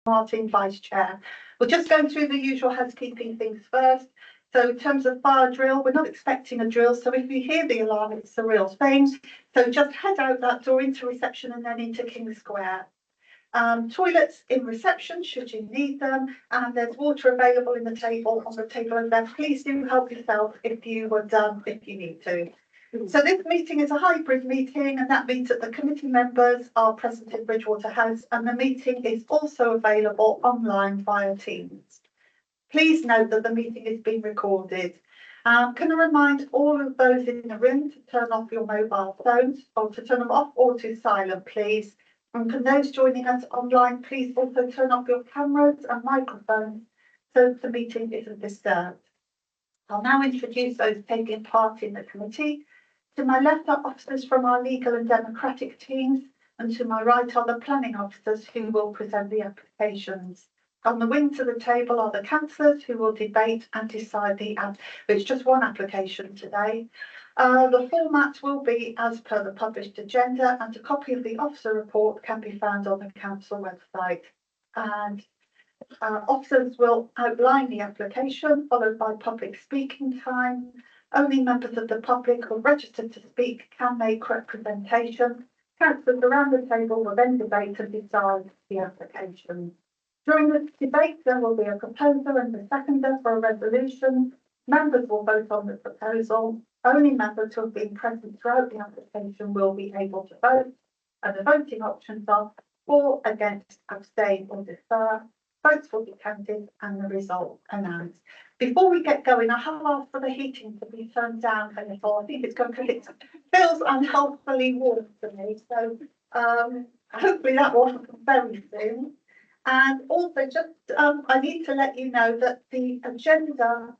Martin, Vice Chair. We'll just go through the usual housekeeping things first. So in terms of fire drill, we're not expecting a drill. So if you hear the alarm, it's a real thing. So just head out that door into reception and then into King Square. Toilets in reception should you need them, and there's water available on the table and then please do help yourself if you need to. So this meeting is a hybrid meeting, and that means that the committee members are present in Bridgewater House, and the meeting is also available online via Teams. Please note that the meeting is being recorded. Can I remind all of those in the room to turn off your mobile phones, or to turn them off or to silent, please. And for those joining us online, please also turn off your cameras and microphones so the meeting isn't disturbed. I'll now introduce those taking part in the committee. To my left are officers from our legal and democratic teams, and to my right are the planning officers who will present the applications. On the wing to the table are the councillors who will debate and decide it's just one application today. The format will be as per the published agenda, and a copy of the officer report can be found on the council website. And officers will outline the application, followed by public speaking time. Only members of the public who are registered to speak can make representation. Councillors around the table will then debate and decide the application. During the debate, there will be a proposer and a seconder for a resolution. Members will vote on the proposal. Only members who have been present throughout the application will be able to vote, and the voting options are for, against, abstain or defer. Votes will be counted and the result announced. Before we get going, I have asked for the heating to be turned down a little. I think it's going to it feels unhealthily warm for me. So hopefully that will happen very soon. And also just I need to let you know that the agenda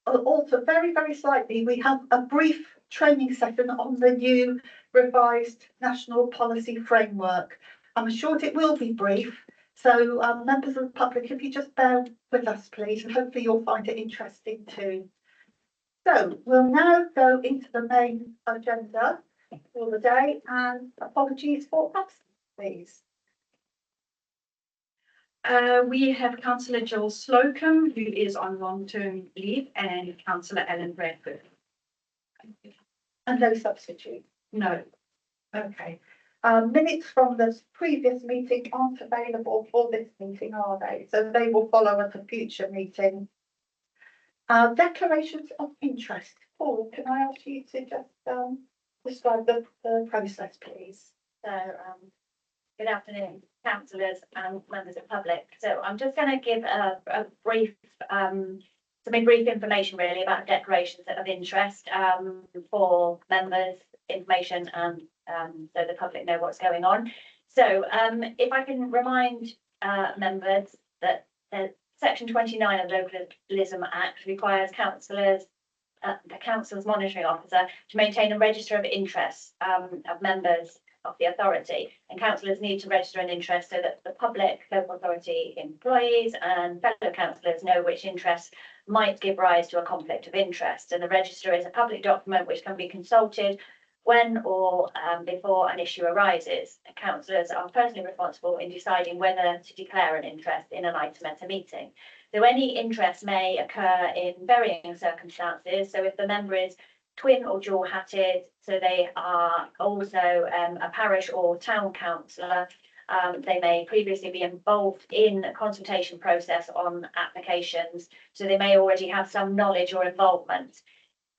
also very, very slightly, we have a brief training session on the new revised national policy framework. I'm assured it will be brief. So members of the public, if you just bear with us, please, and hopefully you'll find it interesting too. So we'll now go into the main agenda for the day, and apologies for absence, please. We have Councillor Joel Slocum, who is on long-term leave, and Councillor Ellen Bradford. And no substitute? No. Okay. Minutes from the previous meeting aren't available for this meeting, are they? So they will follow at a future meeting. Declarations of interest. Paul, can I ask you to just describe the process, please? So, good afternoon, councillors and members of the public. So I'm just going to give a brief, some brief information really about declarations of interest for members, information, and so the public know what's going on. So if I can remind members that Section 29 of the Localism Act requires councillors, the council's monitoring officer, to maintain a register of interests of members of the authority, and councillors need to register an interest so that the public, local authority employees and fellow councillors know which interests might give rise to a conflict of interest. And the register is a public document which can be consulted when or before an issue arises. And councillors are personally responsible in deciding whether to declare an interest in an item at a meeting. So any interest may occur in varying circumstances. So if the member is twin or dual hatted, so they are also a parish or town councillor, they may previously be involved in a consultation process on applications, so they may already have some knowledge or involvement.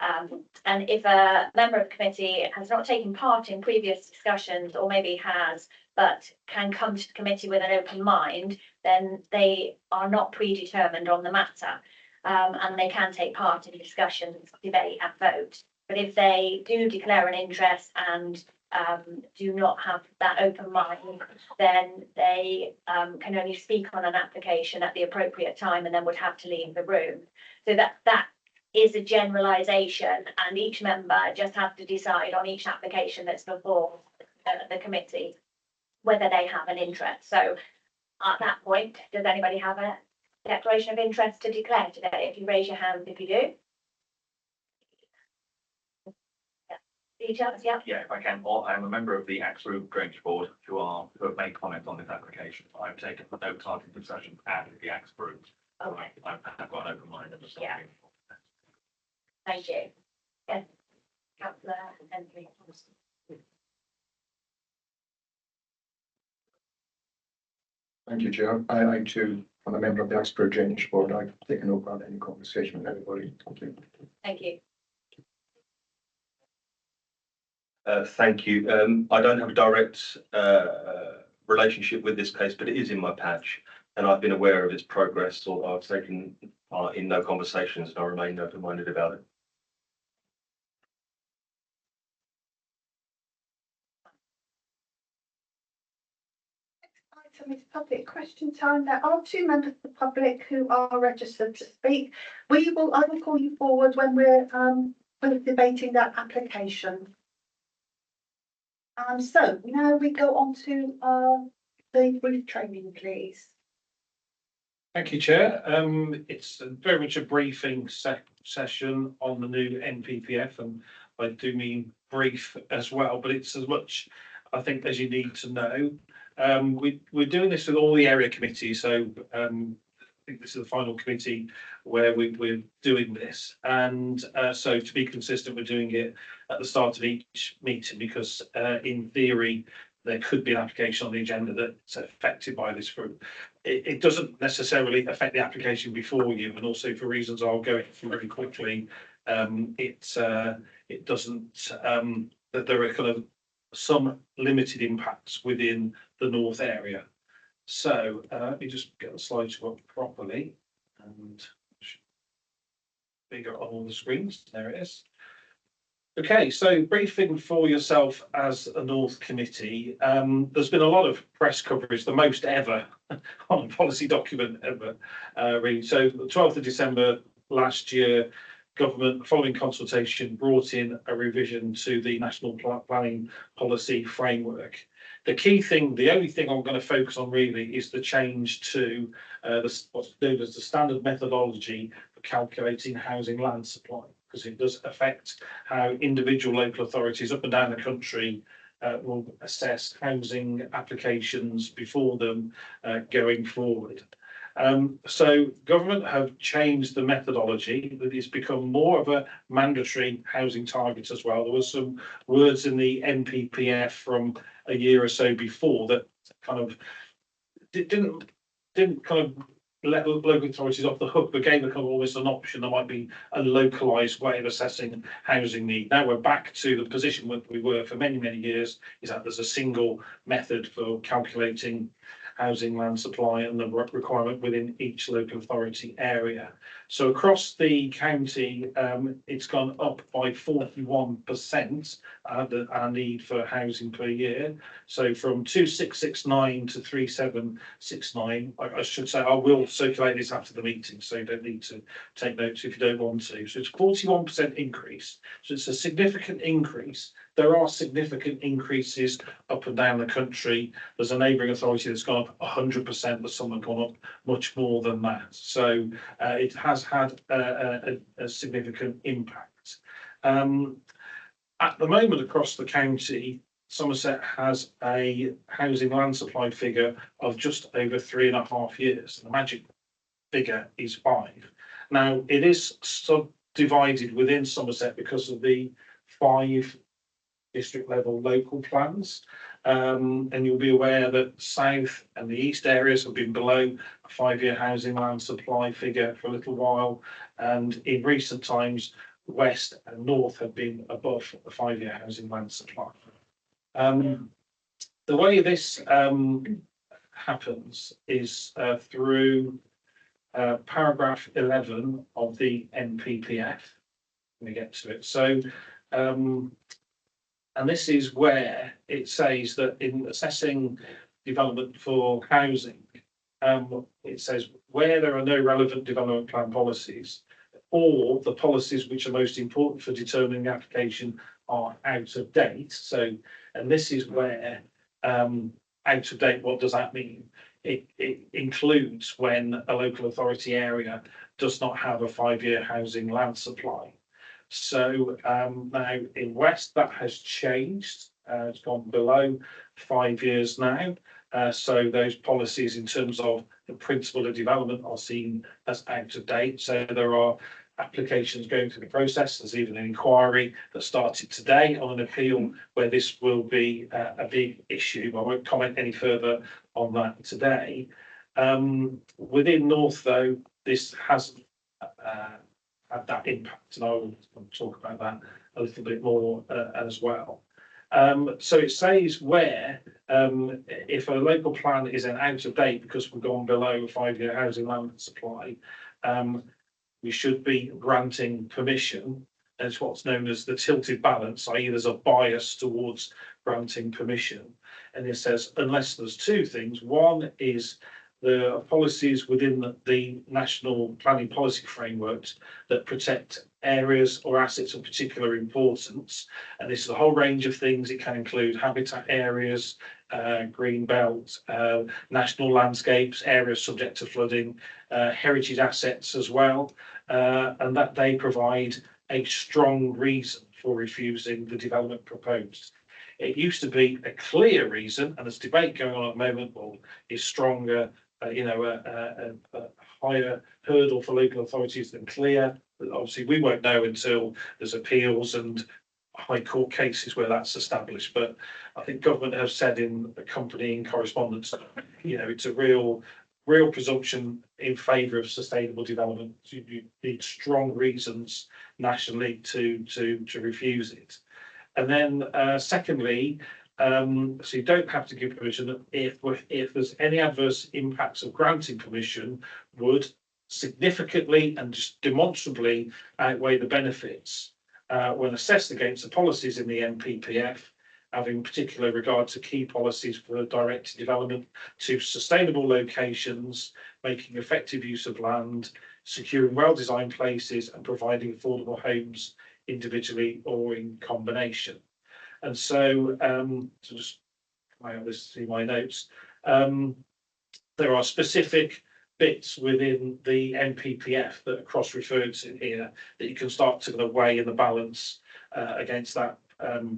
And if a member of the committee has not taken part in previous discussions, or maybe has, but can come to the committee with an open mind, then they are not predetermined on the matter. And they can take part in discussions, debate and vote. But if they do declare an interest and do not have that open mind, then they can only speak on an application at the appropriate time and then would have to leave the room. So that is a generalisation, and each member just has to decide on each application that's before the committee whether they have an interest. So at that point, does anybody have a declaration of interest to declare today? If you raise your hand, if you do. details, yeah. Yeah, if I can, or I'm a member of the Axborough Drainage Board who have made comment on this application. I've taken no part in discussion at the Axborough. Okay, I've got an open mind. Yeah. thank you. Yes, councillor Henry. Thank you, Chair. I too, I'm a member of the Axborough Drainage Board. I've taken no part in any conversation with anybody. Thank you. Thank you. I don't have a direct relationship with this case, but it is in my patch, and I've been aware of its progress, although I've taken part in no conversations, and I remain open-minded about it. Item is public question time. There are 2 members of the public who are registered to speak. I will call you forward when we're debating that application. So now we go on to the brief training, please. Thank you, Chair. It's very much a briefing session on the new NPPF, and I do mean brief as well, but it's as much, I think, as you need to know. We're doing this with all the area committees, so I think this is the final committee where we're doing this, and so to be consistent, we're doing it at the start of each meeting because in theory there could be an application on the agenda that's affected by this group. It doesn't necessarily affect the application before you, and also for reasons I'll go into very quickly, it doesn't that there are kind of some limited impacts within the north area. So let me just get the slides up properly and bigger on all the screens. There it is. Okay, so briefing for yourself as a North Committee. There's been a lot of press coverage, the most ever on a policy document ever. Really. So the 12th of December last year, government, following consultation, brought in a revision to the National Planning Policy Framework. The key thing, the only thing I'm going to focus on really is the change to what's known as the standard methodology for calculating housing land supply, because it does affect how individual local authorities up and down the country will assess housing applications before them going forward. So government have changed the methodology, that it's become more of a mandatory housing target as well. There was some words in the NPPF from a year or so before that kind of didn't kind of let local authorities off the hook, but gave them almost an option. There might be a localised way of assessing housing need. Now we're back to the position where we were for many, many years, is that there's a single method for calculating housing land supply and the requirement within each local authority area. So across the county, it's gone up by 41%, our need for housing per year. So from 2669 to 3769, I should say I will circulate this after the meeting, so you don't need to take notes if you don't want to. So it's 41% increase. So it's a significant increase. There are significant increases up and down the country. There's a neighbouring authority that's gone up 100%, but some have gone up much more than that. So it has had a significant impact. At the moment across the county, Somerset has a housing land supply figure of just over 3.5 years. The magic figure is 5. Now it is subdivided within Somerset because of the 5 district level local plans, and you'll be aware that south and the east areas have been below a 5-year housing land supply figure for a little while, and in recent times west and north have been above the 5-year housing land supply. The way this happens is through paragraph 11 of the NPPF. Let me get to it. So and this is where it says that in assessing development for housing, it says where there are no relevant development plan policies, or the policies which are most important for determining the application are out of date. So, and this is where out of date, what does that mean? It includes when a local authority area does not have a 5-year housing land supply. So now in West, that has changed. It's gone below 5 years now. So those policies in terms of the principle of development are seen as out of date. So there are applications going through the process. There's even an inquiry that started today on an appeal where this will be a big issue. I won't comment any further on that today. Within North, though, this hasn't had that impact, and I will talk about that a little bit more as well. So it says where, if a local plan is an out of date because we've gone below a 5-year housing land supply, we should be granting permission. And it's what's known as the tilted balance, i.e. there's a bias towards granting permission. And it says, unless there's two things. One is the policies within the national planning policy frameworks that protect areas or assets of particular importance. And this is a whole range of things. It can include habitat areas, green belt, national landscapes, areas subject to flooding, heritage assets as well, and that they provide a strong reason for refusing the development proposed. It used to be a clear reason, and there's debate going on at the moment, well, is stronger, a higher hurdle for local authorities than clear. But obviously, we won't know until there's appeals and high court cases where that's established. But I think government have said in accompanying correspondence, it's a real presumption in favour of sustainable development. You need strong reasons nationally to refuse it. And then secondly, so you don't have to give permission if there's any adverse impacts of granting permission would significantly and just demonstrably outweigh the benefits when assessed against the policies in the NPPF, having particular regard to key policies for directed development to sustainable locations, making effective use of land, securing well-designed places and providing affordable homes individually or in combination. And so, to just see my notes, there are specific bits within the NPPF that are cross-referred to here that you can start to weigh in the balance against that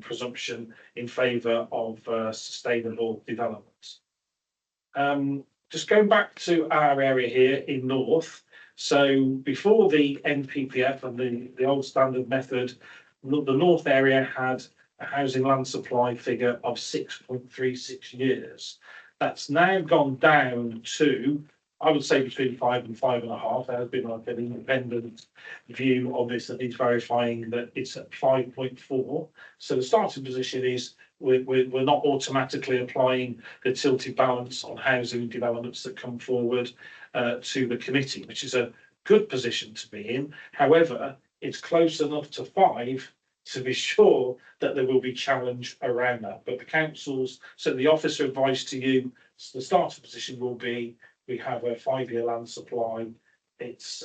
presumption in favour of sustainable development. Just going back to our area here in North, so before the NPPF and the old standard method, the North area had a housing land supply figure of 6.36 years. That's now gone down to, I would say, between 5 and 5.5. There has been like an independent view of this that needs verifying that it's at 5.4. So the starting position is we're not automatically applying the tilted balance on housing developments that come forward to the committee, which is a good position to be in. However, it's close enough to 5 to be sure that there will be challenge around that. But the councils, so the officer advice to you, the starting position will be we have a 5-year land supply. It's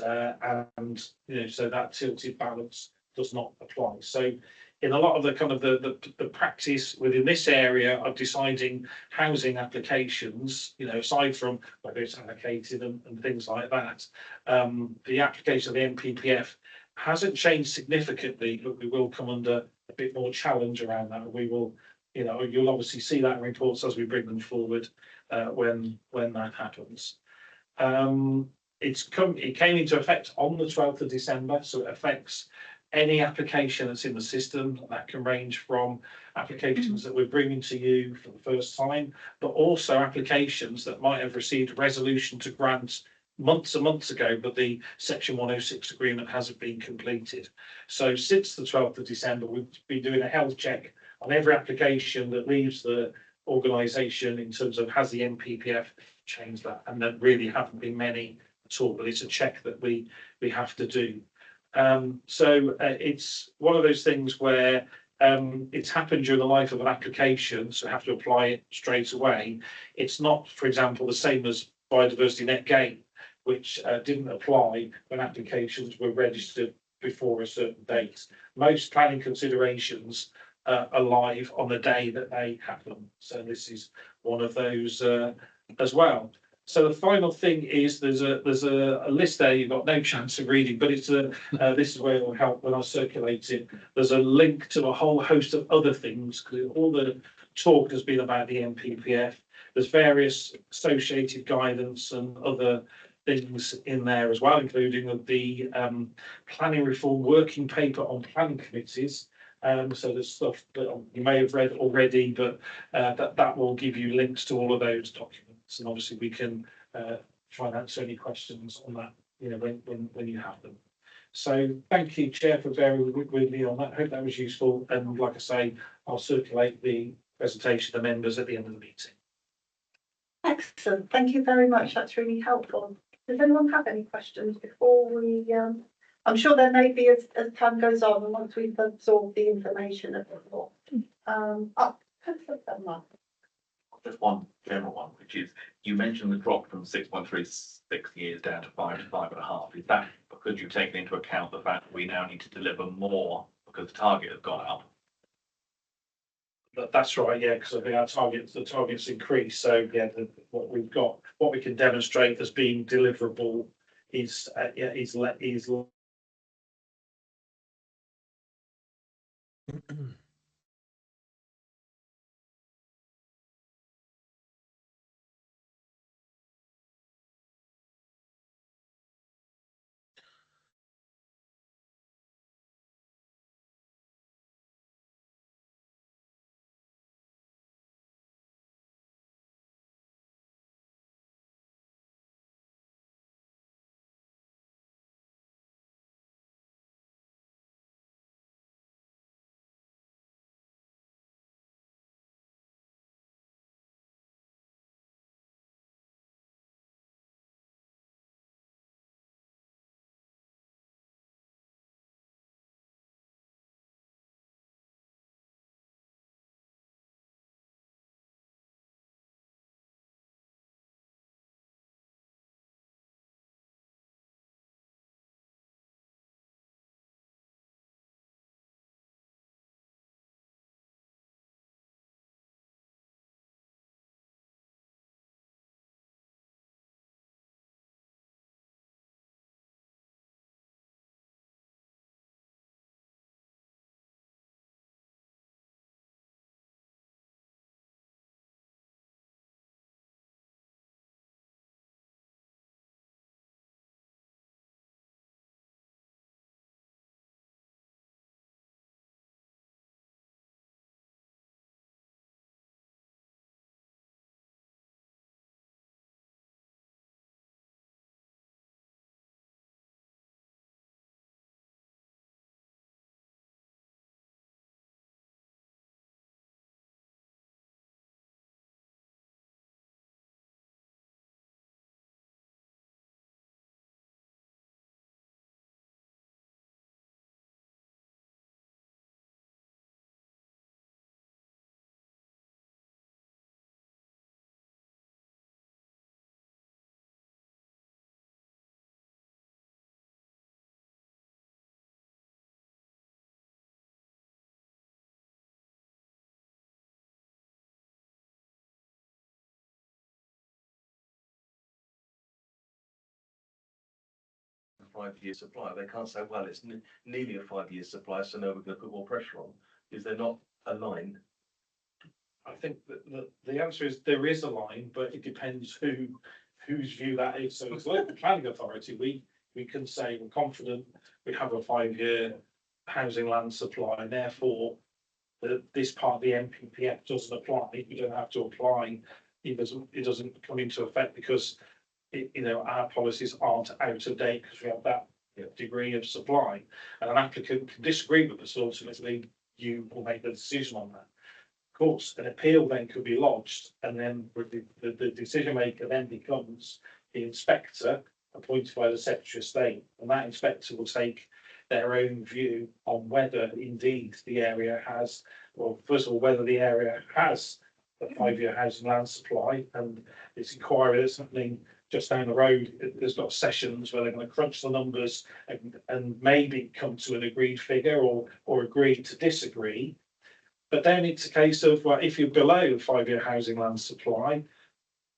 and so that tilted balance does not apply. So in a lot of the kind of the practice within this area of deciding housing applications, aside from whether it's allocated and things like that, the application of the NPPF hasn't changed significantly, but we will come under a bit more challenge around that. We will, you'll obviously see that in reports as we bring them forward when that happens. It came into effect on the 12th of December, so it affects any application that's in the system. That can range from applications that we're bringing to you for the first time, but also applications that might have received resolution to grant months and months ago, but the Section 106 agreement hasn't been completed. So since the 12th of December, we've been doing a health check on every application that leaves the organisation in terms of has the NPPF changed that, and there really haven't been many at all, but it's a check that we have to do. So it's one of those things where it's happened during the life of an application, so have to apply it straight away. It's not, for example, the same as biodiversity net gain, which didn't apply when applications were registered before a certain date. Most planning considerations are live on the day that they happen. So this is one of those as well. So the final thing is there's a list there you've got no chance of reading, but it's this is where it will help when I circulate it. There's a link to a whole host of other things because all the talk has been about the NPPF. There's various associated guidance and other things in there as well, including the planning reform working paper on planning committees. So there's stuff that you may have read already, but that will give you links to all of those documents. And obviously we can try and answer any questions on that, you know, when you have them. So thank you, Chair, for bearing with me on that. I hope that was useful. And like I say, I'll circulate the presentation to members at the end of the meeting. Excellent. Thank you very much. That's really helpful. Does anyone have any questions before we, I'm sure there may be as time goes on and once we've absorbed the information a bit more. Councillor Dunlop. Just one general one, which is, you mentioned the drop from 6.36 years down to 5 to 5.5. Is that because you've taken into account the fact that we now need to deliver more because the target has gone up? That's right, yeah, because I think the target's increased. So yeah, what we've got, what we can demonstrate as being deliverable is a 5-year supply. They can't say, well, it's nearly a 5-year supply, so no, we're going to put more pressure on. Is there not a line? I think that the answer is there is a line, but it depends whose view that is. So as a local planning authority, we can say we're confident we have a 5-year housing land supply, and therefore this part of the NPPF doesn't apply. We don't have to apply. It doesn't come into effect because our policies aren't out of date because we have that degree of supply. And an applicant can disagree with us. Ultimately, you will make the decision on that. Of course, an appeal then could be lodged, and then the decision maker then becomes the inspector appointed by the Secretary of State, and that inspector will take their own view on whether indeed the area has, well, first of all, whether the area has a 5-year housing land supply, and this inquiry that's happening just down the road, there's got sessions where they're going to crunch the numbers and maybe come to an agreed figure or agree to disagree. But then it's a case of, well, if you're below 5-year housing land supply,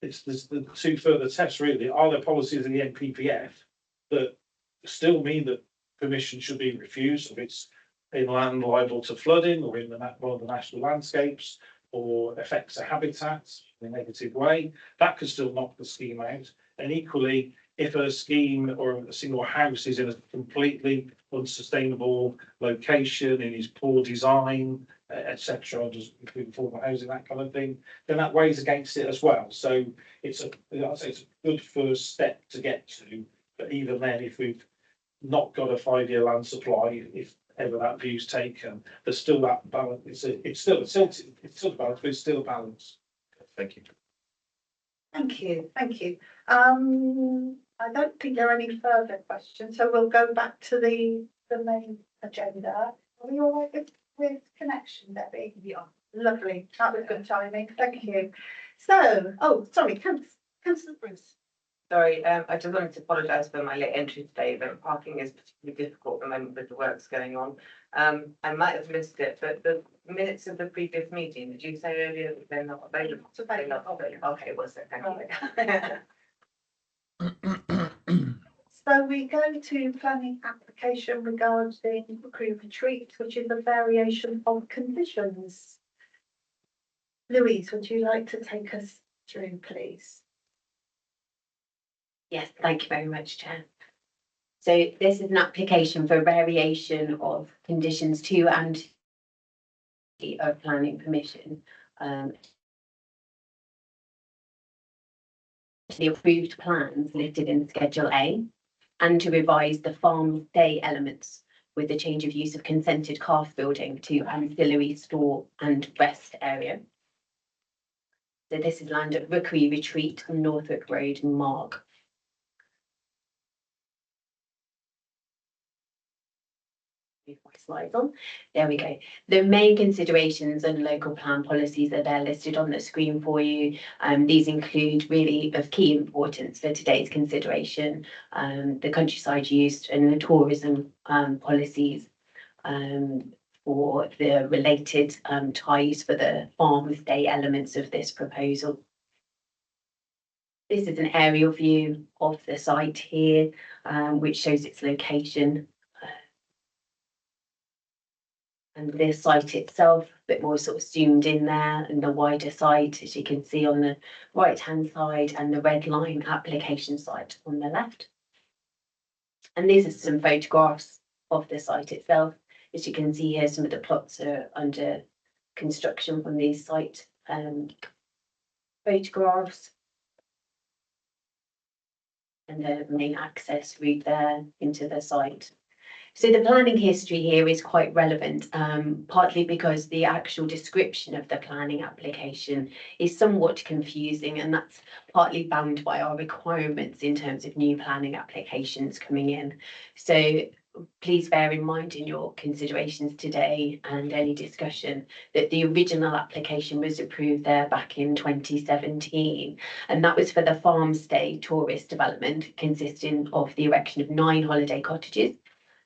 there's the two further tests really. Are there policies in the NPPF that still mean that permission should be refused if it's in land liable to flooding or in one of the national landscapes or affects a habitat in a negative way? That could still knock the scheme out. And equally, if a scheme or a single house is in a completely unsustainable location, in its poor design, etc., just including affordable housing, that kind of thing, then that weighs against it as well. So it's I'd say it's a good first step to get to. But even then, if we've not got a 5-year land supply, if ever that view's taken, there's still that balance. It's still a balance, but it's still a balance. Thank you. Thank you, thank you. I don't think there are any further questions, so we'll go back to the main agenda. Are we all right with connection, Debbie? Yeah. Lovely, that was good timing, thank you. So, oh, sorry, Councillor Bruce. Sorry, I just wanted to apologise for my late entry today, but parking is particularly difficult at the moment with the works going on. I might have missed it, but the minutes of the previous meeting, did you say earlier that they're not available? They're not available. Okay, was it? Thank you. So we go to planning application regarding Recruit Retreat, which is a variation of conditions. Louise, would you like to take us through, please? Yes, thank you very much, Chair. So this is an application for variation of conditions 2 and of planning permission. The approved plans listed in Schedule A, and to revise the farm stay elements with the change of use of consented calf building to ancillary store and rest area. So this is land at Rookery Retreat on Northwick Road, Mark. My slides on. There we go. The main considerations and local plan policies are there listed on the screen for you. These include really of key importance for today's consideration, the countryside use and the tourism policies for the related ties for the farm stay elements of this proposal. This is an aerial view of the site here, which shows its location. And the site itself, a bit more sort of zoomed in there, and the wider site, as you can see on the right hand side, and the red line application site on the left. And these are some photographs of the site itself. As you can see here, some of the plots are under construction from these site photographs. And the main access route there into the site. So the planning history here is quite relevant, partly because the actual description of the planning application is somewhat confusing, and that's partly bound by our requirements in terms of new planning applications coming in. So please bear in mind in your considerations today and any discussion that the original application was approved there back in 2017, and that was for the farm stay tourist development consisting of the erection of 9 holiday cottages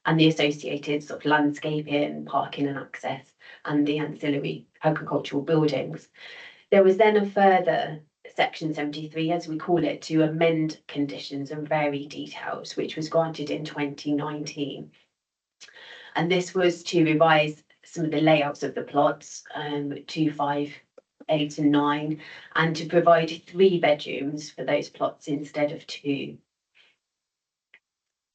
and the associated sort of landscaping, parking and access, and the ancillary agricultural buildings. There was then a further section 73, as we call it, to amend conditions and vary details, which was granted in 2019. And this was to revise some of the layouts of the plots, 2, 5, 8 and 9, and to provide 3 bedrooms for those plots instead of 2.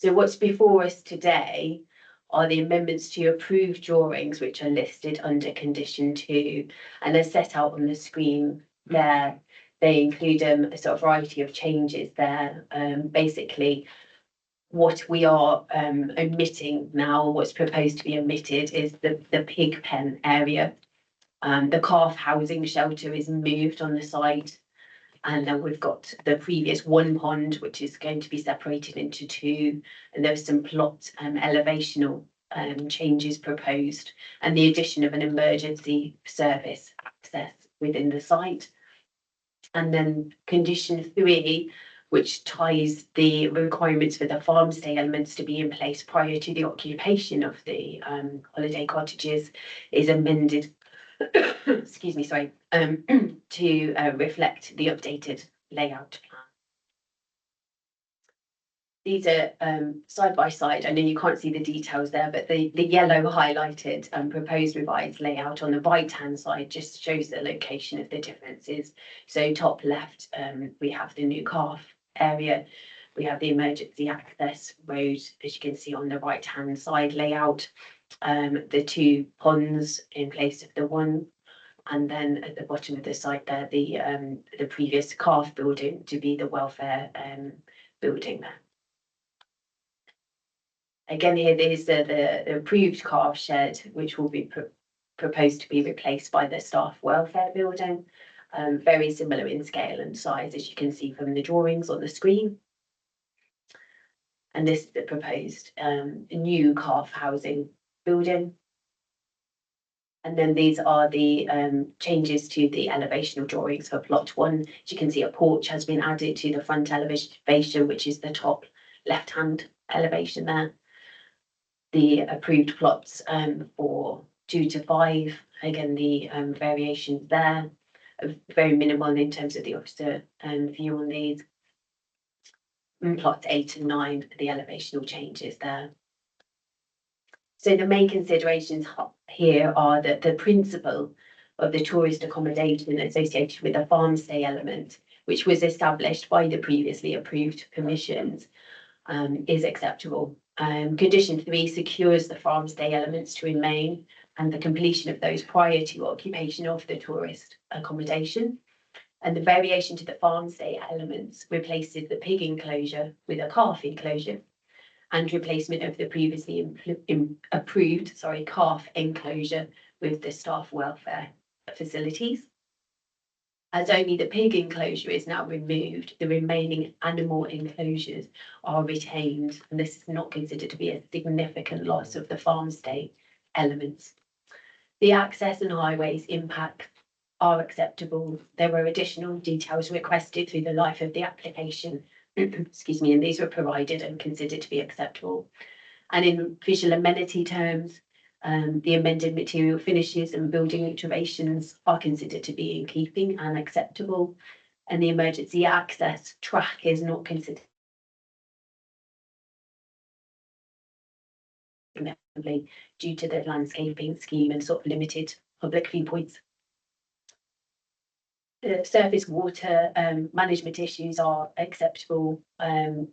So what's before us today are the amendments to approved drawings, which are listed under condition 2, and are set out on the screen there. They include a sort of variety of changes there. Basically, what we are omitting now, what's proposed to be omitted, is the pig pen area. The calf housing shelter is moved on the site. And then we've got the previous 1 pond, which is going to be separated into 2. And there's some plot elevational changes proposed, and the addition of an emergency service access within the site. And then condition 3, which ties the requirements for the farm stay elements to be in place prior to the occupation of the holiday cottages, is amended excuse me, sorry, to reflect the updated layout plan. These are side by side. I know you can't see the details there, but the yellow highlighted proposed revised layout on the right hand side just shows the location of the differences. So top left, we have the new calf area. We have the emergency access road, as you can see on the right hand side layout. The two ponds in place of the one, and then at the bottom of the site there, the previous calf building to be the welfare building there. Again, here there's the approved calf shed, which will be proposed to be replaced by the staff welfare building. Very similar in scale and size, as you can see from the drawings on the screen. And this is the proposed new calf housing building. And then these are the changes to the elevational drawings for plot 1. As you can see, a porch has been added to the front elevation, which is the top left-hand elevation there. The approved plots for 2 to 5, again, the variations there are very minimal in terms of the officer view on these. And plots 8 and 9, the elevational changes there. So the main considerations here are that the principle of the tourist accommodation associated with the farm stay element, which was established by the previously approved permissions, is acceptable. Condition 3 secures the farm stay elements to remain and the completion of those prior to occupation of the tourist accommodation. And the variation to the farm stay elements replaces the pig enclosure with a calf enclosure, and replacement of the previously approved calf enclosure with the staff welfare facilities. As only the pig enclosure is now removed, the remaining animal enclosures are retained, and this is not considered to be a significant loss of the farm stay elements. The access and highways impact are acceptable. There were additional details requested through the life of the application, excuse me, and these were provided and considered to be acceptable. And in visual amenity terms, the amended material finishes and building iterations are considered to be in keeping and acceptable. And the emergency access track is not considered due to the landscaping scheme and sort of limited public viewpoints. The surface water management issues are acceptable. The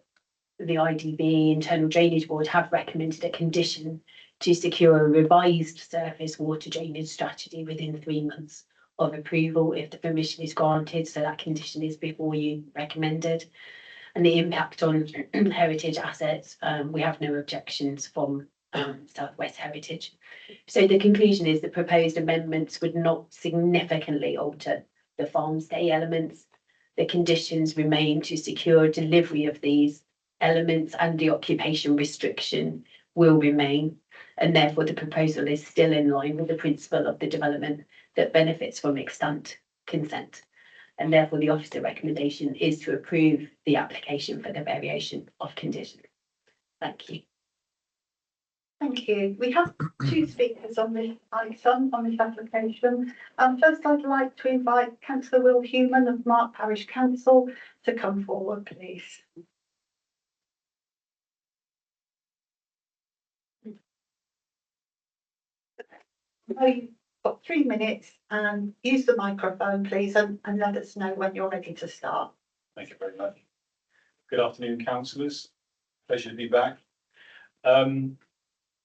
IDB, Internal Drainage Board, have recommended a condition to secure a revised surface water drainage strategy within 3 months of approval if the permission is granted. So that condition is before you recommended. And the impact on heritage assets, we have no objections from South West Heritage. So the conclusion is the proposed amendments would not significantly alter the farm stay elements. The conditions remain to secure delivery of these elements, and the occupation restriction will remain. And therefore the proposal is still in line with the principle of the development that benefits from extant consent. And therefore the officer recommendation is to approve the application for the variation of condition. Thank you. Thank you. We have 2 speakers on this item, on this application. First, I'd like to invite Councillor Will Human of Mark Parish Council to come forward, please. You've got 3 minutes, and use the microphone, please, and let us know when you're ready to start. Thank you very much. Good afternoon, councillors. Pleasure to be back.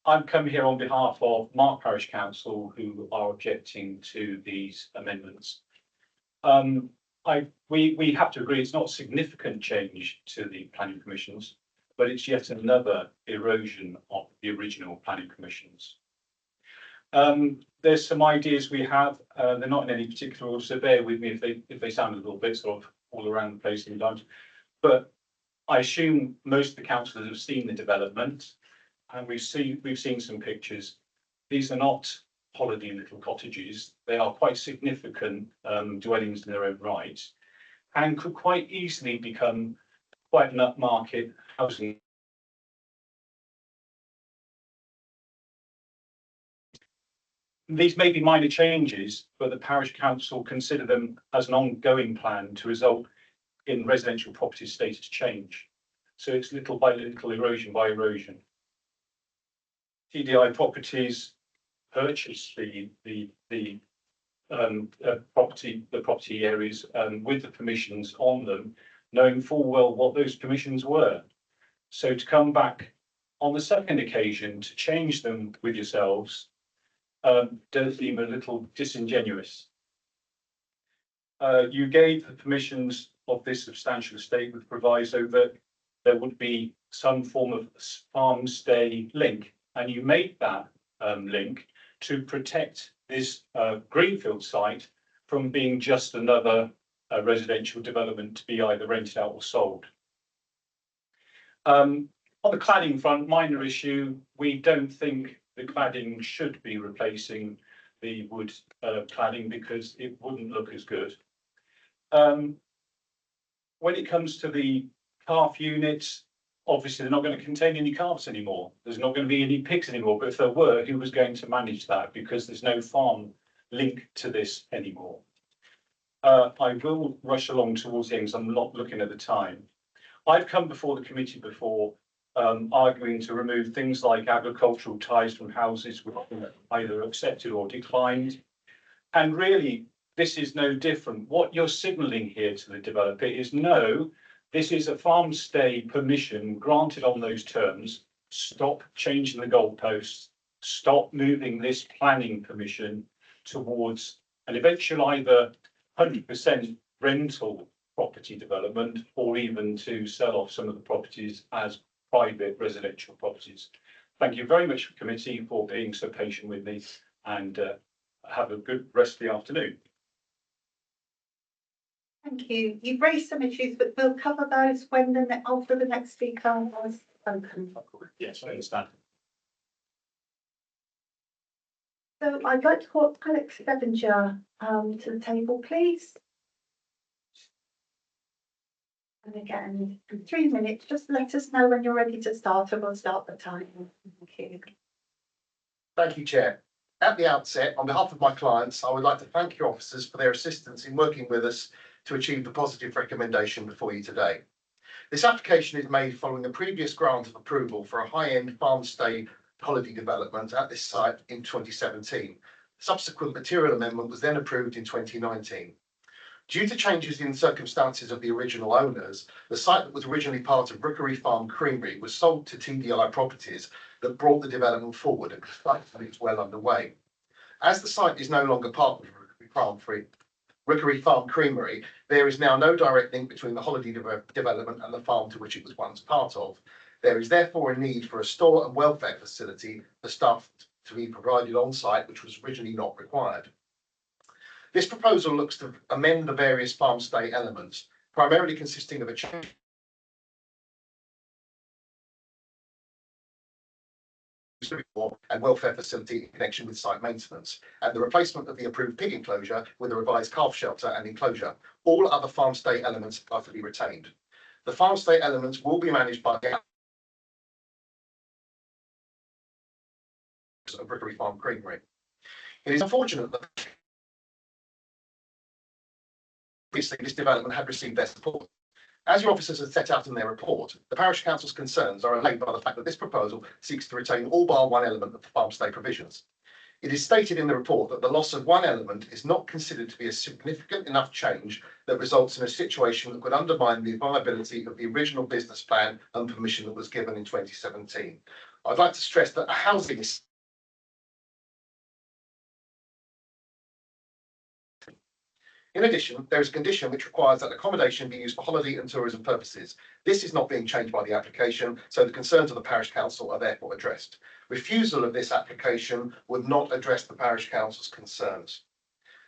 I'm coming here on behalf of Mark Parish Council, who are objecting to these amendments. We have to agree it's not a significant change to the planning permissions, but it's yet another erosion of the original planning permissions. There's some ideas we have. They're not in any particular order, so bear with me if they sound a little bit sort of all around the place sometimes. But I assume most of the councillors have seen the development, and we've seen some pictures. These are not holiday little cottages. They are quite significant dwellings in their own right, and could quite easily become quite an upmarket housing. These may be minor changes, but the parish council consider them as an ongoing plan to result in residential property status change. So it's little by little, erosion by erosion. TDI properties purchase the property areas with the permissions on them, knowing full well what those permissions were. So to come back on the second occasion to change them with yourselves does seem a little disingenuous. You gave the permissions of this substantial estate with proviso that there would be some form of farm stay link, and you made that link to protect this greenfield site from being just another residential development to be either rented out or sold. On the cladding front, minor issue, we don't think the cladding should be replacing the wood cladding because it wouldn't look as good. When it comes to the calf units, obviously they're not going to contain any calves anymore. There's not going to be any pigs anymore, but if there were, who was going to manage that? Because there's no farm link to this anymore. I will rush along towards the end because I'm not looking at the time. I've come before the committee before arguing to remove things like agricultural ties from houses which were either accepted or declined. And really, this is no different. What you're signalling here to the developer is no, this is a farm stay permission granted on those terms. Stop changing the goalposts. Stop moving this planning permission towards an eventual either 100% rental property development or even to sell off some of the properties as private residential properties. Thank you very much, committee, for being so patient with me, and have a good rest of the afternoon. Thank you. You've raised some issues, but we'll cover those when after the next speaker has spoken. Yes, I understand. So I'd like to call Alex Devinger to the table, please. And again, in 3 minutes, just let us know when you're ready to start and we'll start the time. Thank you. Thank you, Chair. At the outset, on behalf of my clients, I would like to thank your officers for their assistance in working with us to achieve the positive recommendation before you today. This application is made following a previous grant of approval for a high-end farm stay holiday development at this site in 2017. Subsequent material amendment was then approved in 2019. Due to changes in circumstances of the original owners, the site that was originally part of Rookery Farm Creamery was sold to TDI Properties that brought the development forward, and construction is well underway. As the site is no longer part of Rookery Farm Creamery, there is now no direct link between the holiday development and the farm to which it was once part of. There is therefore a need for a store and welfare facility for staff to be provided on site, which was originally not required. This proposal looks to amend the various farm stay elements, primarily consisting of a change and welfare facility in connection with site maintenance, and the replacement of the approved pig enclosure with a revised calf shelter and enclosure. All other farm stay elements are to be retained. The farm stay elements will be managed by the of Rookery Farm Creamery. It is unfortunate that obviously this development had received their support. As your officers have set out in their report, the Parish Council's concerns are allayed by the fact that this proposal seeks to retain all bar one element of the farm stay provisions. It is stated in the report that the loss of one element is not considered to be a significant enough change that results in a situation that could undermine the viability of the original business plan and permission that was given in 2017. I'd like to stress that a housing In addition, there is a condition which requires that accommodation be used for holiday and tourism purposes. This is not being changed by the application, so the concerns of the Parish Council are therefore addressed. Refusal of this application would not address the Parish Council's concerns.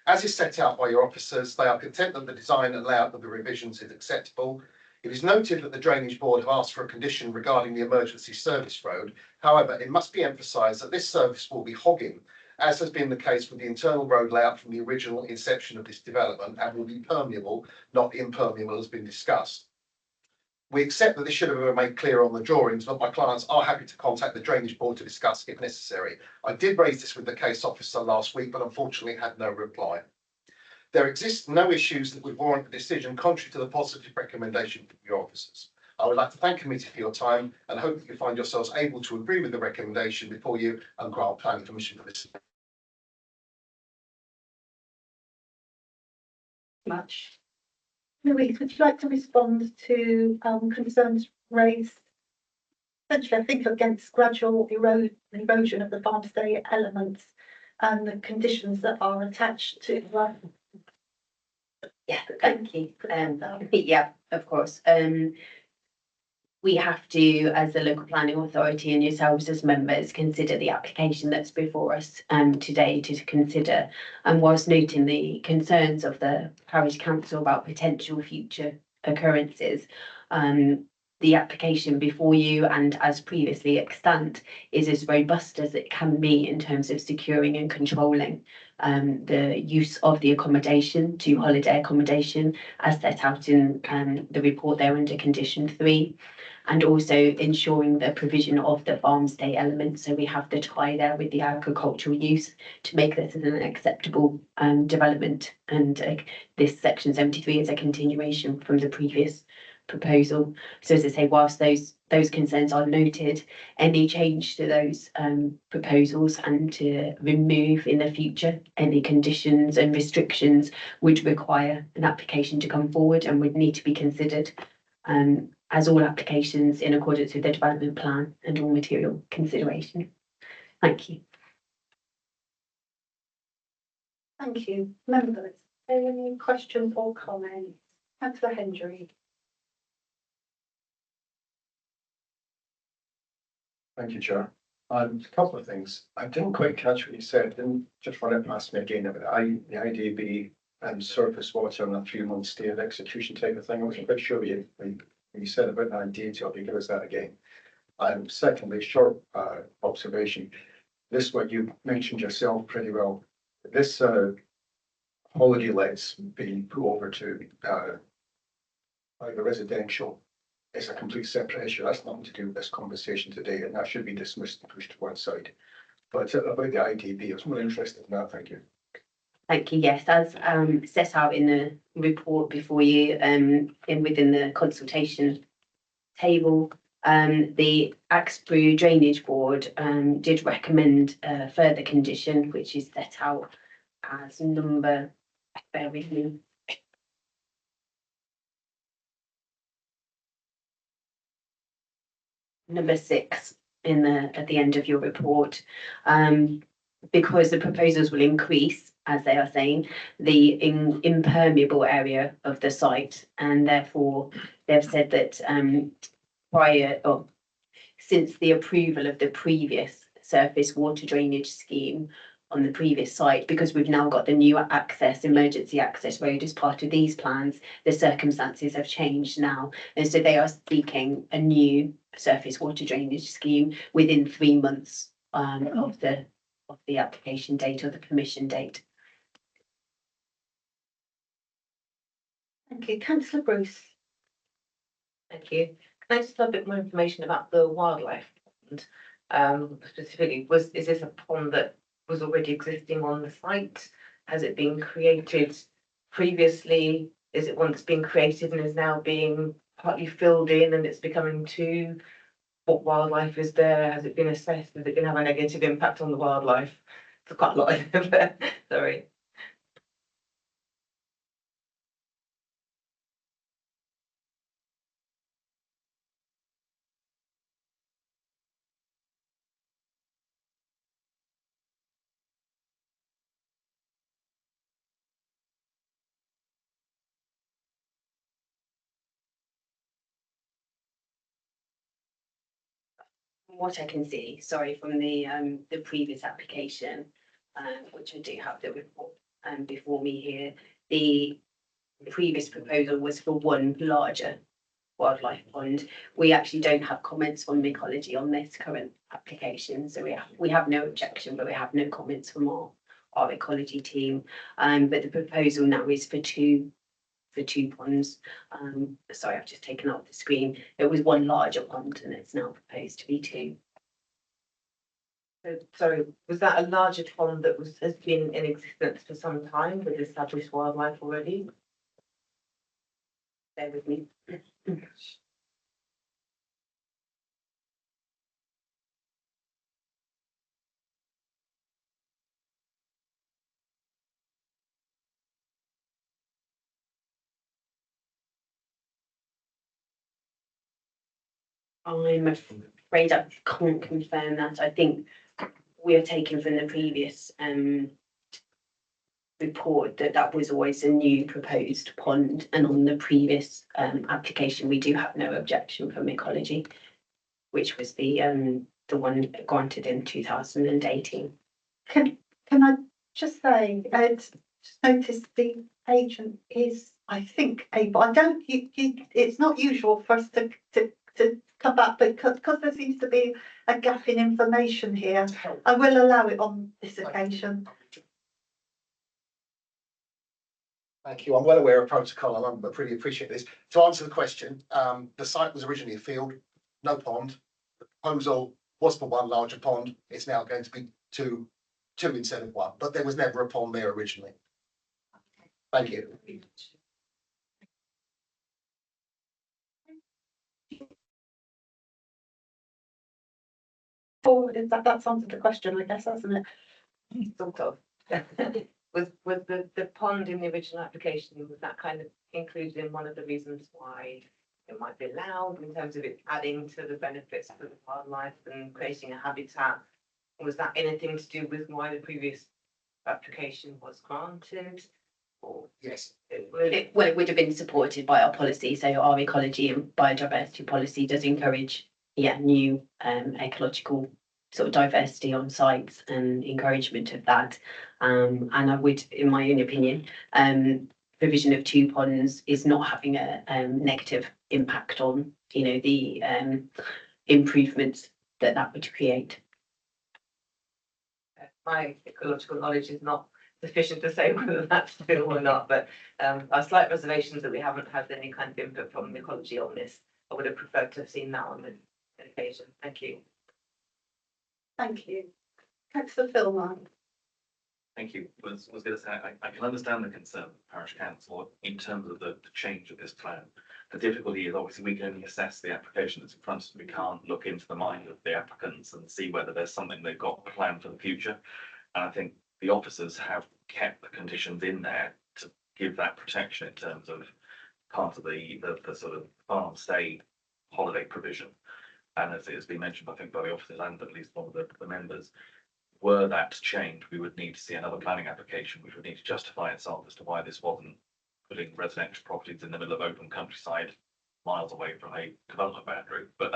As is set out by your officers, they are content that the design and layout of the revisions is acceptable. It is noted that the Drainage Board have asked for a condition regarding the emergency service road. However, it must be emphasised that this service will be hogging, as has been the case with the internal road layout from the original inception of this development, and will be permeable, not impermeable as been discussed. We accept that this should have been made clear on the drawings, but my clients are happy to contact the Drainage Board to discuss if necessary. I did raise this with the case officer last week, but unfortunately had no reply. There exist no issues that would warrant a decision contrary to the positive recommendation from your officers. I would like to thank committee for your time and hope that you find yourselves able to agree with the recommendation before you and grant planning permission for this. Much. Louise, would you like to respond to concerns raised? Essentially, I think against gradual erosion of the farm stay elements and the conditions that are attached to. Yeah, thank you. Yeah, of course. We have to, as the local planning authority and yourselves as members, consider the application that's before us today to consider. And whilst noting the concerns of the parish council about potential future occurrences, the application before you and as previously extant is as robust as it can be in terms of securing and controlling the use of the accommodation to holiday accommodation as set out in the report there under condition 3. And also ensuring the provision of the farm stay element. So we have the tie there with the agricultural use to make this an acceptable development. And this section 73 is a continuation from the previous proposal. So as I say, whilst those concerns are noted, any change to those proposals and to remove in the future any conditions and restrictions would require an application to come forward and would need to be considered. As all applications in accordance with the development plan and all material consideration. Thank you. Thank you. Members, any questions or comments? Councillor Hendry. Thank you, Chair. A couple of things. I didn't quite catch what you said. Didn't just run it past me again about the IDB and surface water and a 3-month stay of execution type of thing. I wasn't quite sure when you said about that in detail. If you give us that again. Secondly, short observation. This what you mentioned yourself pretty well. This holiday lets being put over to the residential is a complete separate issue. That's nothing to do with this conversation today, and that should be dismissed and pushed to one side. But about the IDB, I was more interested in that. Thank you. Thank you. Yes, as set out in the report before you, within the consultation table, the Axbrew Drainage Board did recommend a further condition, which is set out as number. Bear with me. Number 6 at the end of your report, because the proposals will increase, as they are saying, the impermeable area of the site, and therefore they've said that since the approval of the previous surface water drainage scheme on the previous site, because we've now got the new emergency access road as part of these plans, the circumstances have changed now, and so they are seeking a new surface water drainage scheme within 3 months of the application date or the permission date. Thank you. Councillor Bruce. Thank you. Can I just have a bit more information about the wildlife pond? Specifically, is this a pond that was already existing on the site? Has it been created previously? Is it one that's been created and is now being partly filled in and it's becoming two? What wildlife is there? Has it been assessed? Is it going to have a negative impact on the wildlife? It's quite a lot of there. Sorry. From what I can see, sorry, from the previous application, which I do have the report before me here, the previous proposal was for one larger wildlife pond. We actually don't have comments from ecology on this current application, so we have no objection, but we have no comments from our ecology team. But the proposal now is for two ponds. Sorry, I've just taken out the screen. It was one larger pond and it's now proposed to be 2. So was that a larger pond that has been in existence for some time with established wildlife already? Bear with me. I'm afraid I can't confirm that. I think we are taken from the previous report that that was always a new proposed pond, and on the previous application, we do have no objection from ecology, which was the one granted in 2018. Can I just say, just noticed the agent is, I think, able, I don't, it's not usual for us to come back, but because there seems to be a gap in information here, I will allow it on this occasion. Thank you. I'm well aware of protocol and I really appreciate this. To answer the question, the site was originally a field, no pond. The proposal was for one larger pond. It's now going to be two instead of one, but there was never a pond there originally. Thank you. Oh, that's answered the question, I guess, hasn't it? Sort of. Was the pond in the original application, was that kind of included in one of the reasons why it might be allowed in terms of it adding to the benefits for the wildlife and creating a habitat? Was that anything to do with why the previous application was granted? Or Yes. it Would have been supported by our policy. So our ecology and biodiversity policy does encourage, new ecological sort of diversity on sites and encouragement of that. And I would, in my own opinion, provision of 2 ponds is not having a negative impact on, the improvements that would create. my ecological knowledge is not sufficient to say whether that's true or not, but our slight reservations that we haven't had any kind of input from ecology on this. I would have preferred to have seen that on the occasion. Thank you. Thank you. Councillor Philman. Thank you. Was going to say, I can understand the concern of the parish council in terms of the change of this plan. The difficulty is obviously we can only assess the application that's in front of us. We can't look into the mind of the applicants and see whether there's something they've got planned for the future. And I think the officers have kept the conditions in there to give that protection in terms of part of the sort of farm stay holiday provision. And as it has been mentioned, I think by the officers and at least one of the members, were that to change, we would need to see another planning application, which would need to justify itself as to why this wasn't putting residential properties in the middle of open countryside, miles away from a development boundary. But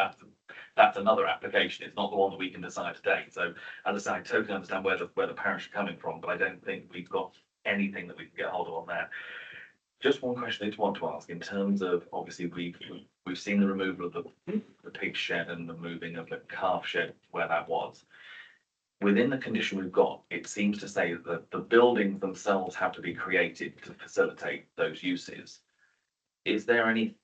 that's another application. It's not the one that we can decide today. So as I say, I totally understand where the parish are coming from, but I don't think we've got anything that we can get hold of on that. Just one question I did want to ask in terms of, obviously we've seen the removal of the pig shed and the moving of the calf shed where that was. Within the condition we've got, it seems to say that the buildings themselves have to be created to facilitate those uses. Is there anything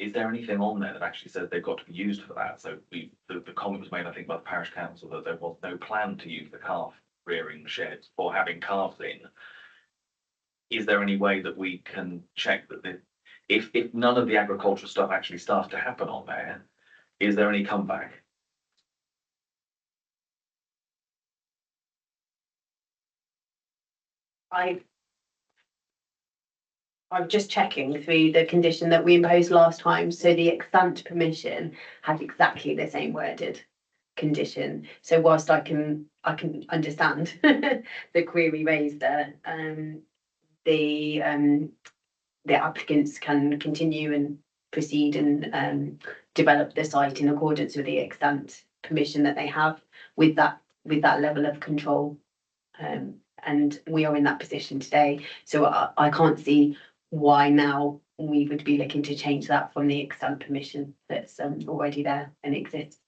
on there that actually says they've got to be used for that? So the comment was made, I think, by the parish council that there was no plan to use the calf rearing sheds or having calves in. Is there any way that we can check that if none of the agricultural stuff actually starts to happen on there, is there any comeback? I'm just checking through the condition that we imposed last time. So the extant permission has exactly the same worded condition. So whilst I can understand the query raised there, the applicants can continue and proceed and develop the site in accordance with the extant permission that they have with that level of control. And we are in that position today. So I can't see why now we would be looking to change that from the extant permission that's already there and exists.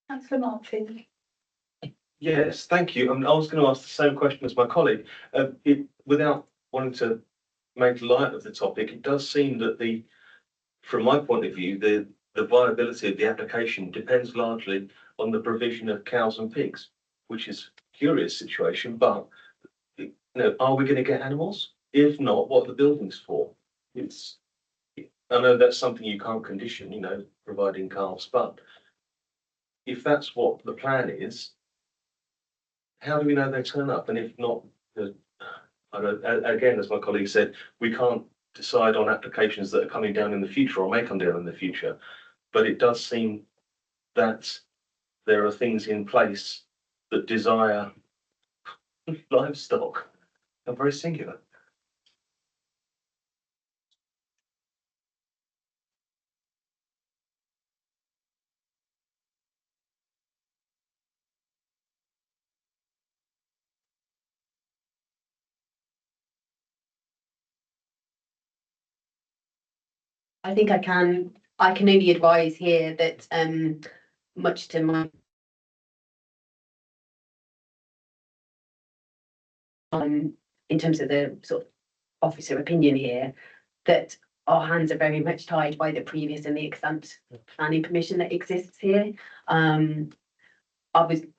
Councillor Martin. Yes, thank you. I was going to ask the same question as my colleague. Without wanting to make light of the topic, it does seem that from my point of view, the viability of the application depends largely on the provision of cows and pigs, which is a curious situation, but you know, are we going to get animals? If not, what are the buildings for? I know that's something you can't condition, you know, providing calves, but if that's what the plan is, how do we know they turn up? And if not, I know, again, as my colleague said, we can't decide on applications that are coming down in the future or may come down in the future. But it does seem that there are things in place that desire livestock. They're very singular. I think I can only advise here that much to my in terms of the sort of officer opinion here, that our hands are very much tied by the previous and the extant planning permission that exists here. We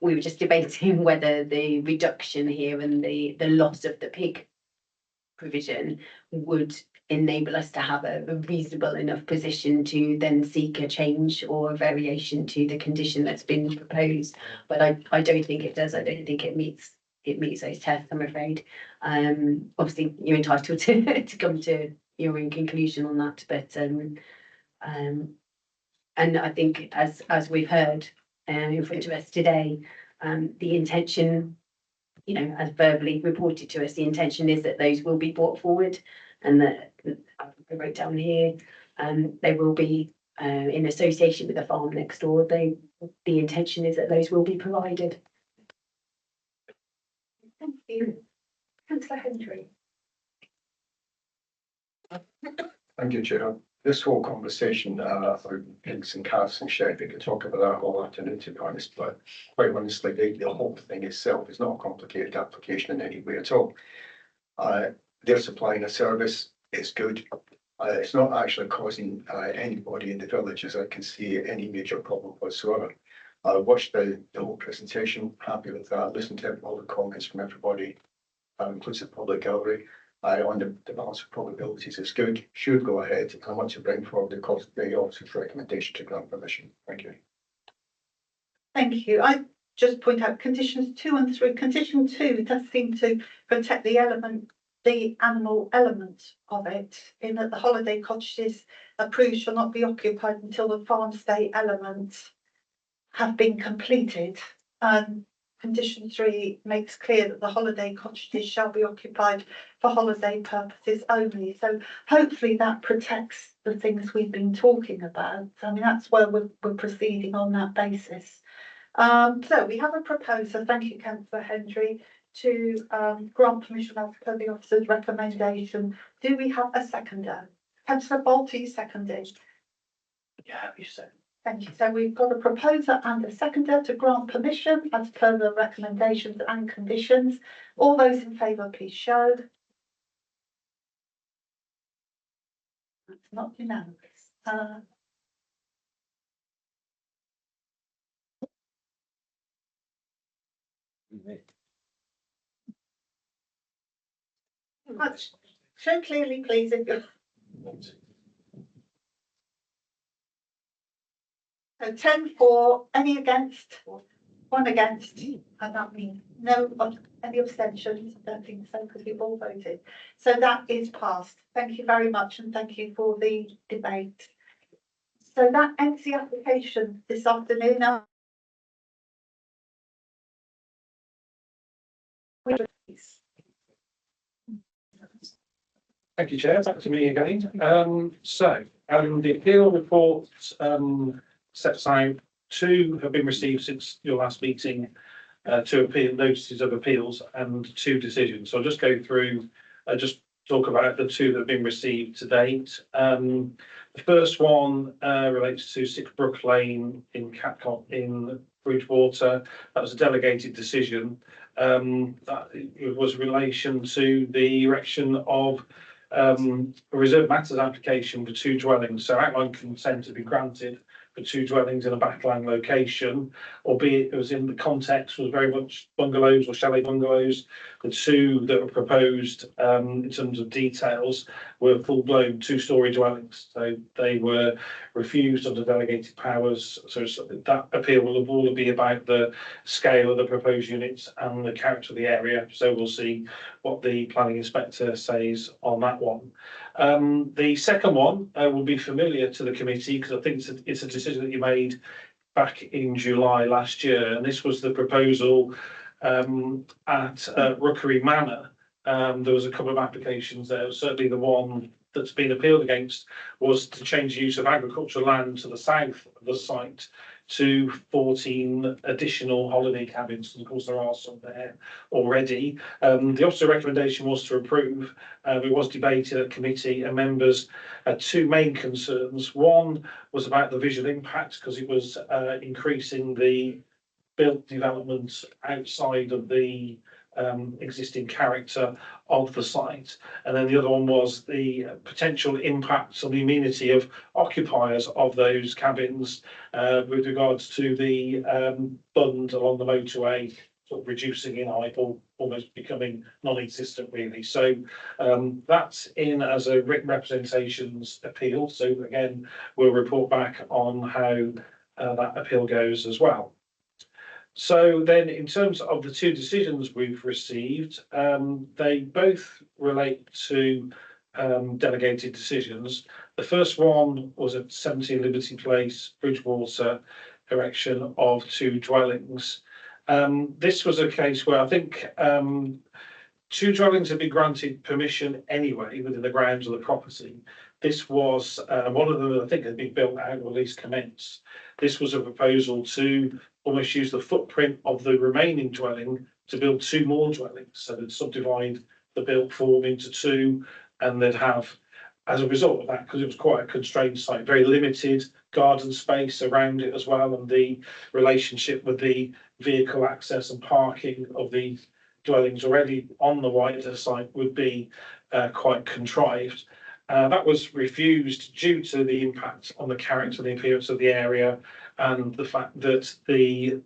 were just debating whether the reduction here and the loss of the pig provision would enable us to have a reasonable enough position to then seek a change or a variation to the condition that's been proposed. But I don't think it does. I don't think it meets those tests, I'm afraid. Obviously you're entitled to come to your own conclusion on that, but and I think as we've heard in front of us today, the intention, you know, as verbally reported to us, the intention is that those will be brought forward, and that I wrote down here, they will be in association with the farm next door. The intention is that those will be provided. Thank you. Councillor Hendry. Thank you, Chair. This whole conversation about pigs and calves and shed, we could talk about that all afternoon, to be honest, but quite honestly, the whole thing itself is not a complicated application in any way at all. They're supplying a service, it's good. It's not actually causing anybody in the village, as I can see, any major problem whatsoever. I watched the whole presentation, happy with that, listened to all the comments from everybody, includes the public gallery. On the balance of probabilities, it's good, should go ahead. I want to bring forward the officer's recommendation to grant permission. Thank you. Thank you. I just point out conditions 2 and 3. Condition 2 does seem to protect the animal element of it, in that the holiday cottages approved shall not be occupied until the farm stay elements have been completed. Condition 3 makes clear that the holiday cottages shall be occupied for holiday purposes only. So hopefully that protects the things we've been talking about. I mean, that's where we're proceeding on that basis. So we have a proposal, thank you, Councillor Hendry, to grant permission as per the officer's recommendation. Do we have a seconder? Councillor Bolt, are you seconding? Yeah, you said. Thank you. So we've got a proposer and a seconder to grant permission as per the recommendations and conditions. All those in favour, please show. That's not unanimous. Much. Show clearly, please, if you're. So 10 for, any against? 1 against, and that means no, any abstentions? I don't think so, because we've all voted. So that is passed. Thank you very much, and thank you for the debate. So that ends the application this afternoon. Now, Thank you, Chair. Back to me again. The appeal report sets out 2 have been received since your last meeting, 2 appeal notices of appeals and 2 decisions. So I'll just go through, just talk about the 2 that have been received to date. The first one relates to 6 Brook Lane in Catcott in Bridgewater. That was a delegated decision. That was in relation to the erection of a reserved matters application for 2 dwellings, so outline consent to be granted for 2 dwellings in a backland location, albeit it was in the context was very much bungalows or chalet bungalows. The 2 that were proposed in terms of details were full-blown 2-storey dwellings, so they were refused under delegated powers. So that appeal will all be about the scale of the proposed units and the character of the area. So we'll see what the planning inspector says on that one. The second one will be familiar to the committee because I think it's a decision that you made back in July last year, and this was the proposal at Rookery Manor. There was a couple of applications there. Certainly the one that's been appealed against was to change the use of agricultural land to the south of the site to 14 additional holiday cabins. And of course, there are some there already. The officer recommendation was to approve. It was debated at committee, and members had 2 main concerns. One was about the visual impact because it was increasing the built development outside of the existing character of the site. And then the other one was the potential impacts on the amenity of occupiers of those cabins with regards to the bund along the motorway, sort of reducing in height or almost becoming non-existent really. So that's in as a written representations appeal. So again, we'll report back on how that appeal goes as well. So then in terms of the 2 decisions we've received, they both relate to delegated decisions. The first one was at 17 Liberty Place, Bridgewater, erection of 2 dwellings. This was a case where I think 2 dwellings had been granted permission anyway within the grounds of the property. This was one of them I think had been built out or at least commenced. This was a proposal to almost use the footprint of the remaining dwelling to build 2 more dwellings. So they'd subdivide the built form into 2, and they'd have, as a result of that, because it was quite a constrained site, very limited garden space around it as well, and the relationship with the vehicle access and parking of the dwellings already on the wider site would be quite contrived. That was refused due to the impact on the character and the appearance of the area, and the fact that the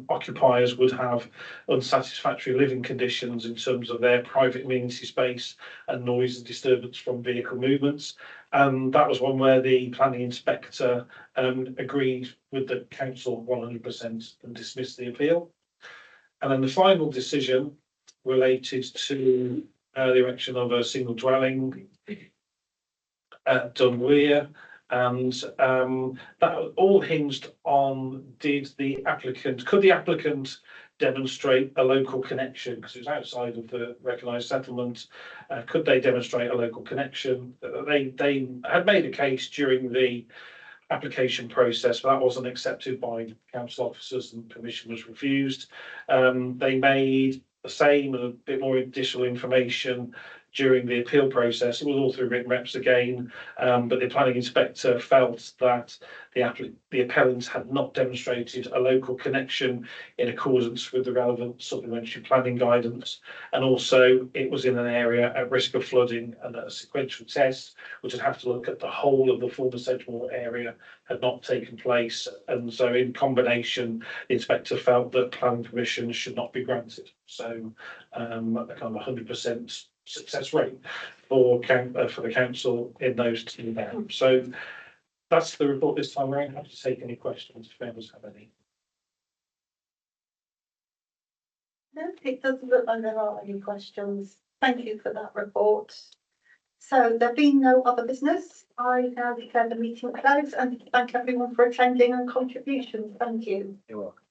occupiers would have unsatisfactory living conditions in terms of their private amenity space and noise and disturbance from vehicle movements. That was one where the planning inspector agreed with the council 100% and dismissed the appeal. And then the final decision related to the erection of a single dwelling at Dunweir, and that all hinged on could the applicant demonstrate a local connection, because it was outside of the recognised settlement. Could they demonstrate a local connection? They had made a case during the application process, but that wasn't accepted by council officers and permission was refused. They made the same and a bit more additional information during the appeal process. It was all through written reps again, but the planning inspector felt that the appellant had not demonstrated a local connection in accordance with the relevant supplementary planning guidance, and also it was in an area at risk of flooding, and that a sequential test, which would have to look at the whole of the former Sedgemoor area, had not taken place. And so in combination, the inspector felt that planning permission should not be granted. So a kind of 100% success rate for the council in those 2 matters. So that's the report this time around. Happy to take any questions if members have any. No, it doesn't look like there are any questions. Thank you for that report. So there being no other business, I now declare the meeting closed and thank everyone for attending and contributions. Thank you. You're welcome.